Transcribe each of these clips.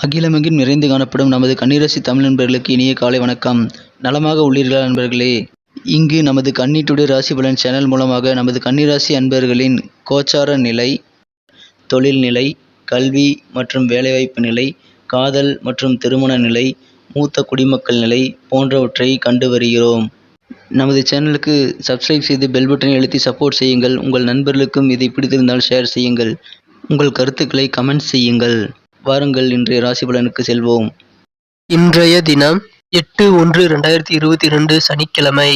அகிலமெங்கும் நிறைந்து காணப்படும் நமது கன்னிராசி தமிழ் நண்பர்களுக்கு இனிய காலை வணக்கம். நலமாக உள்ளீர்களா நண்பர்களே? இங்கு நமது கன்னி டுடே ராசி பலன் சேனல் மூலமாக நமது கன்னிராசி அன்பர்களின் கோச்சார நிலை, தொழில் நிலை, கல்வி மற்றும் வேலைவாய்ப்பு நிலை, காதல் மற்றும் திருமண நிலை, மூத்த குடிமக்கள் நிலை போன்றவற்றை கண்டு வருகிறோம். நமது சேனலுக்கு சப்ஸ்கிரைப் செய்து பெல் பட்டனை அழுத்தி சப்போர்ட் செய்யுங்கள். உங்கள் நண்பர்களுக்கும் இதை பிடித்திருந்தால் ஷேர் செய்யுங்கள். உங்கள் கருத்துக்களை கமெண்ட் செய்யுங்கள். வாருங்கள் இன்றைய ராசி பலனுக்கு செல்வோம். இன்றைய தினம் 8/1/2022 சனிக்கிழமை.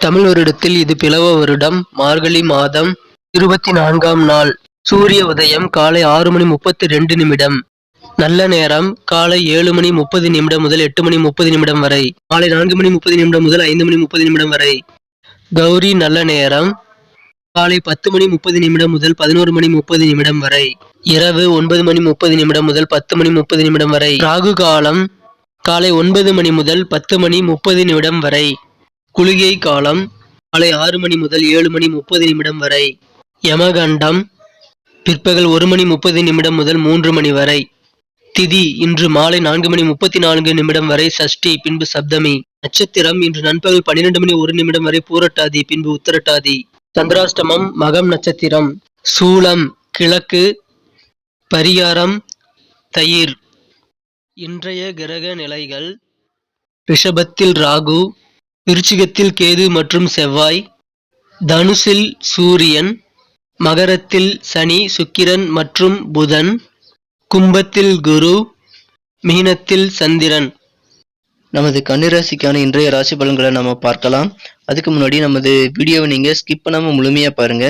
தமிழ் வருடத்தில் இது பிலவ வருடம், மார்கழி மாதம் 24ஆம் நாள். சூரிய உதயம் காலை 6:32 நல்ல நேரம் காலை 7:30 முதல் 8:30 வரை, மாலை 4:30 முதல் 5:30 வரை. கௌரி நல்ல நேரம் காலை 10:30 முதல் 11:30 வரை, இரவு 9:30 முதல் 10:30 வரை. ராகு காலம் காலை 9 முதல் 10:30 வரை. குளிகை காலம் காலை 6 முதல் 7:30 வரை. யமகண்டம் பிற்பகல் 1:30 முதல் 3 வரை. திதி இன்று மாலை 4:34 வரை சஷ்டி, பின்பு சப்தமி. நட்சத்திரம் இன்று நண்பகல் 12:01 வரை பூரட்டாதி, பின்பு உத்தரட்டாதி. சந்திராஷ்டமம் மகம் நட்சத்திரம். சூலம் கிழக்கு, பரிகாரம் தயிர். இன்றைய கிரக நிலைகள்: ரிஷபத்தில் ராகு, விருச்சிகத்தில் கேது மற்றும் செவ்வாய், தனுசில் சூரியன், மகரத்தில் சனி, சுக்கிரன் மற்றும் புதன், கும்பத்தில் குரு, மீனத்தில் சந்திரன். நமது கன்னிராசிக்கான இன்றைய ராசி பலன்களை நம்ம பார்க்கலாம். அதுக்கு முன்னாடி நமது வீடியோவை நீங்க ஸ்கிப் பண்ணாம முழுமையா பாருங்க.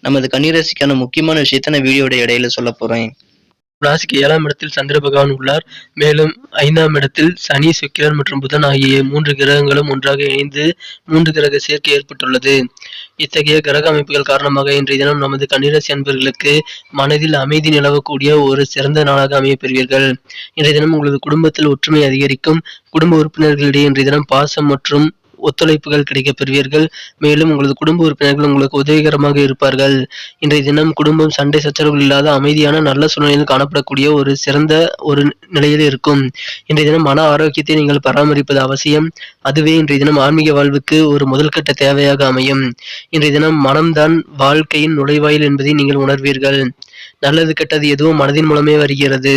நமது கன்னிராசிக்கான முக்கியமான விஷயத்த நான் வீடியோட இடையில சொல்ல போறேன். ராசிக்கு 7ஆம் இடத்தில் சந்திர பகவான் உள்ளார். மேலும் 5ஆம் இடத்தில் சனி, சுக்கிரன் மற்றும் புதன் ஆகிய 3 கிரகங்களும் ஒன்றாக இணைந்து 3 கிரக சேர்க்கை ஏற்பட்டுள்ளது. இத்தகைய கிரக அமைப்புகள் காரணமாக இன்றைய தினம் நமது கன்னிராசி அன்பர்களுக்கு மனதில் அமைதி நிலவக்கூடிய ஒரு சிறந்த நாளாக அமையப்பெறுவீர்கள். இன்றைய தினம் உங்களது குடும்பத்தில் ஒற்றுமை அதிகரிக்கும். குடும்ப உறுப்பினர்களிடையே இன்றைய தினம் பாசம் மற்றும் ஒத்துழைப்புகள் கிடைக்கப் பெறுவீர்கள். மேலும் உங்களது குடும்ப உறுப்பினர்கள் உங்களுக்கு உதவிகரமாக இருப்பார்கள். இன்றைய தினம் குடும்பம் சண்டை சச்சரவுகள் இல்லாத அமைதியான நல்ல சூழ்நிலையில் காணப்படக்கூடிய ஒரு சிறந்த ஒரு நிலையில் இருக்கும். இன்றைய தினம் மன ஆரோக்கியத்தை நீங்கள் பராமரிப்பது அவசியம். அதுவே இன்றைய தினம் ஆன்மீக வாழ்வுக்கு ஒரு முதல் கட்ட தேவையாக அமையும். இன்றைய தினம் மனம்தான் வாழ்க்கையின் நுழைவாயில் என்பதை நீங்கள் உணர்வீர்கள். நல்லது கெட்டது எதுவும் மனதின் மூலமே வருகிறது.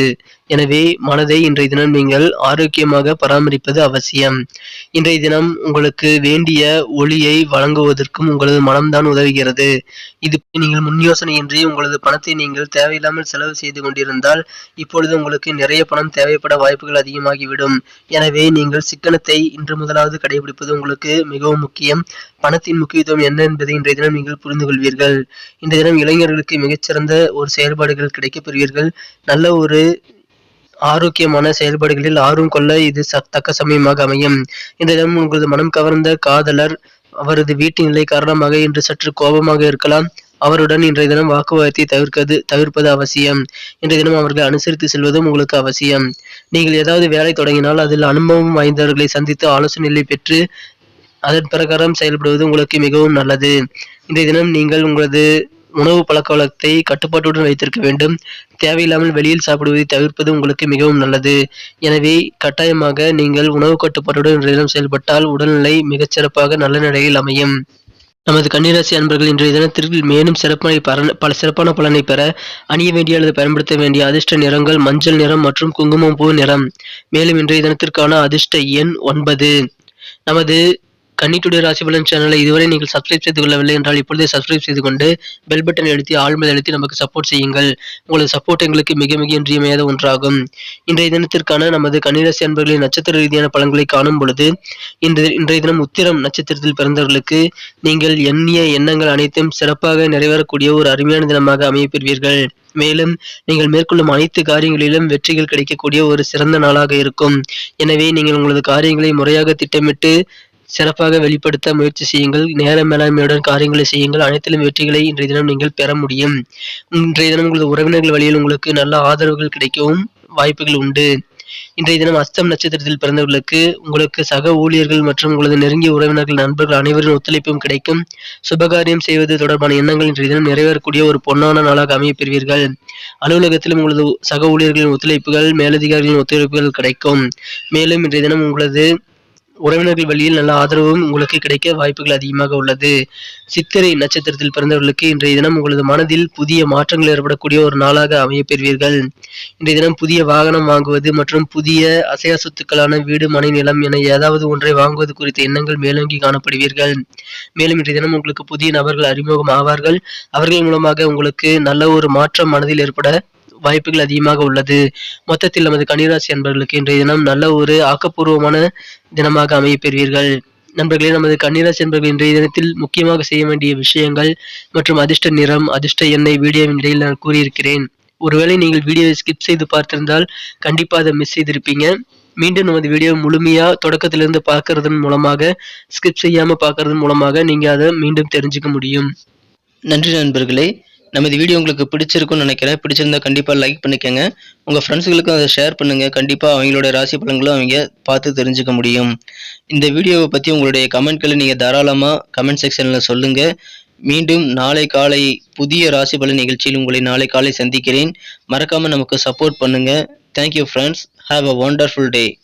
எனவே மனதை இன்றைய தினம் நீங்கள் ஆரோக்கியமாக பராமரிப்பது அவசியம். இன்றைய தினம் உங்களுக்கு வேண்டிய ஒளியை வழங்குவதற்கும் உங்களது மனம்தான் உதவுகிறது. இது நீங்கள் முன் யோசனையின்றி உங்களது பணத்தை நீங்கள் தேவையில்லாமல் செலவு செய்து கொண்டிருந்தால் இப்பொழுது உங்களுக்கு நிறைய பணம் தேவைப்பட வாய்ப்புகள் அதிகமாகிவிடும். எனவே நீங்கள் சிக்கனத்தை இன்று முதலாவது கடைபிடிப்பது உங்களுக்கு மிகவும் முக்கியம். பணத்தின் முக்கியத்துவம் என்ன என்பதை இன்றைய தினம் நீங்கள் புரிந்து கொள்வீர்கள். இன்றைய தினம் இளைஞர்களுக்கு மிகச்சிறந்த ஒரு செயல்பாடுகள் கிடைக்கப் பெறுவீர்கள். நல்ல ஒரு ஆரோக்கியமான செயல்பாடுகளில் ஆர்வம் கொள்ள இது தக்க சமயமாக அமையும். இன்றைய தினம் உங்களது மனம் கவர்ந்த காதலர் அவரது வீட்டு நிலை காரணமாக இன்று சற்று கோபமாக இருக்கலாம். அவருடன் இன்றைய தினம் வாக்குவாதத்தை தவிர்ப்பது அவசியம். இன்றைய தினம் அவர்களை அனுசரித்து செல்வதும் உங்களுக்கு அவசியம். நீங்கள் ஏதாவது வேலை தொடங்கினால் அதில் அனுபவம் வாய்ந்தவர்களை சந்தித்து ஆலோசனைகளை பெற்று அதன் பிரகாரம் செயல்படுவது உங்களுக்கு மிகவும் நல்லது. இன்றைய தினம் நீங்கள் உங்களது உணவு பழக்க வழக்கத்தை கட்டுப்பாட்டுடன் வைத்திருக்க வேண்டும். தேவையில்லாமல் வெளியில் சாப்பிடுவதை தவிர்ப்பது உங்களுக்கு மிகவும் நல்லது. எனவே கட்டாயமாக நீங்கள் உணவு கட்டுப்பாட்டுடன் இன்றைய தினம் செயல்பட்டால் உடல்நிலை மிகச்சிறப்பாக நல்ல நிலையில் அமையும். நமது கன்னிராசி அன்பர்கள் இன்றைய தினத்திற்கு மேலும் சிறப்பான பலனை பெற அணிய வேண்டிய அல்லது பயன்படுத்த வேண்டிய அதிர்ஷ்ட நிறங்கள் மஞ்சள் நிறம் மற்றும் குங்குமம் பூ நிறம். மேலும் இன்றைய தினத்திற்கான அதிர்ஷ்ட எண் 9. நமது கன்னி டுடே ராசி பலன் சேனலை இதுவரை நீங்கள் சப்ஸ்கிரைப் செய்து கொள்ளவில்லை என்றால் இப்பொழுதே சப்ஸ்கிரைப் செய்து கொண்டு பெல் பட்டன் அழுத்தி ஆல் மேல் அழுத்தி நமக்கு சப்போர்ட் செய்யுங்கள். உங்களது சப்போர்ட் எங்களுக்கு மிக மிக இன்றியமையாத ஒன்றாகும். இன்றைய தினத்திற்கான நமது கன்னிராசி அன்பர்களின் நட்சத்திர ரீதியான பலன்களை காணும் பொழுது இன்றைய தினம் உத்திரம் நட்சத்திரத்தில் பிறந்தவர்களுக்கு நீங்கள் எண்ணிய எண்ணங்கள் அனைத்தும் சிறப்பாக நிறைவேறக்கூடிய ஒரு அருமையான தினமாக அமையப்பெறுவீர்கள். மேலும் நீங்கள் மேற்கொள்ளும் அனைத்து காரியங்களிலும் வெற்றிகள் கிடைக்கக்கூடிய ஒரு சிறந்த நாளாக இருக்கும். எனவே நீங்கள் உங்களது காரியங்களை முறையாக திட்டமிட்டு சிறப்பாக வெளிப்படுத்த முயற்சி செய்யுங்கள். நேர மேலாண்மையுடன் காரியங்களை செய்யுங்கள். அனைத்திலும் வெற்றிகளை இன்றைய தினம் நீங்கள் பெற முடியும். இன்றைய தினம் உங்களது உறவினர்கள் வழியில் உங்களுக்கு நல்ல ஆதரவுகள் கிடைக்கவும் வாய்ப்புகள் உண்டு. இன்றைய தினம் அஸ்தம் நட்சத்திரத்தில் பிறந்தவர்களுக்கு உங்களுக்கு சக ஊழியர்கள் மற்றும் உங்களது நெருங்கிய உறவினர்கள், நண்பர்கள் அனைவரின் ஒத்துழைப்பும் கிடைக்கும். சுபகாரியம் செய்வது தொடர்பான எண்ணங்கள் இன்றைய தினம் நிறைவேறக்கூடிய ஒரு பொன்னான நாளாக அமையப் பெறுவீர்கள். அலுவலகத்திலும் உங்களது சக ஊழியர்களின் ஒத்துழைப்புகள், மேலதிகாரிகளின் ஒத்துழைப்புகள் கிடைக்கும். மேலும் இன்றைய தினம் உங்களது உறவினர்கள் வழியில் நல்ல ஆதரவும் உங்களுக்கு கிடைக்க வாய்ப்புகள் அதிகமாக உள்ளது. சித்திரை நட்சத்திரத்தில் பிறந்தவர்களுக்கு இன்றைய தினம் உங்களது மனதில் புதிய மாற்றங்கள் ஏற்படக்கூடிய ஒரு நாளாக அமையப் பெறுவீர்கள். இன்றைய தினம் புதிய வாகனம் வாங்குவது மற்றும் புதிய அசையா சொத்துக்களான வீடு, மனை, நிலம் என ஏதாவது ஒன்றை வாங்குவது குறித்த எண்ணங்கள் மேலோங்கி காணப்படுவீர்கள். மேலும் இன்றைய தினம் உங்களுக்கு புதிய நபர்கள் அறிமுகம் ஆவார்கள். அவர்கள் மூலமாக உங்களுக்கு நல்ல ஒரு மாற்றம் மனதில் ஏற்பட வாய்ப்புகள் அதிகமாக உள்ளது. மொத்தத்தில் நமது கன்னிராசி அன்பர்களுக்கு இன்றைய தினம் நல்ல ஒரு ஆக்கப்பூர்வமான தினமாக அமையப் பெறுவீர்கள். நண்பர்களே, நமது கன்னிராசி அன்பர்கள் இன்றைய தினத்தில் முக்கியமாக செய்ய வேண்டிய விஷயங்கள் மற்றும் அதிர்ஷ்ட நிறம், அதிர்ஷ்ட எண்ணெய் வீடியோவின் இடையில் நான் கூறியிருக்கிறேன். ஒருவேளை நீங்கள் வீடியோவை ஸ்கிப் செய்து பார்த்திருந்தால் கண்டிப்பா அதை மிஸ் செய்திருப்பீங்க. மீண்டும் நமது வீடியோ முழுமையா தொடக்கத்திலிருந்து பார்க்கறதன் மூலமாக, ஸ்கிப் செய்யாம பார்க்கறதன் மூலமாக நீங்க அதை மீண்டும் தெரிஞ்சுக்க முடியும். நன்றி நண்பர்களே. நமது வீடியோ உங்களுக்கு பிடிச்சிருக்கும்னு நினைக்கிறேன். பிடிச்சிருந்தா கண்டிப்பாக லைக் பண்ணிக்கோங்க. உங்கள் ஃப்ரெண்ட்ஸுகளுக்கும் அதை ஷேர் பண்ணுங்கள். கண்டிப்பாக அவங்களோட ராசி பலன்களும் அவங்க பார்த்து தெரிஞ்சுக்க முடியும். இந்த வீடியோவை பற்றி உங்களுடைய கமெண்ட்களை நீங்கள் தாராளமாக கமெண்ட் செக்ஷனில் சொல்லுங்கள். மீண்டும் நாளை காலை புதிய ராசி பலன் நிகழ்ச்சியில் உங்களை நாளை காலை சந்திக்கிறேன். மறக்காமல் நமக்கு சப்போர்ட் பண்ணுங்கள். Thank you friends. Have a wonderful day.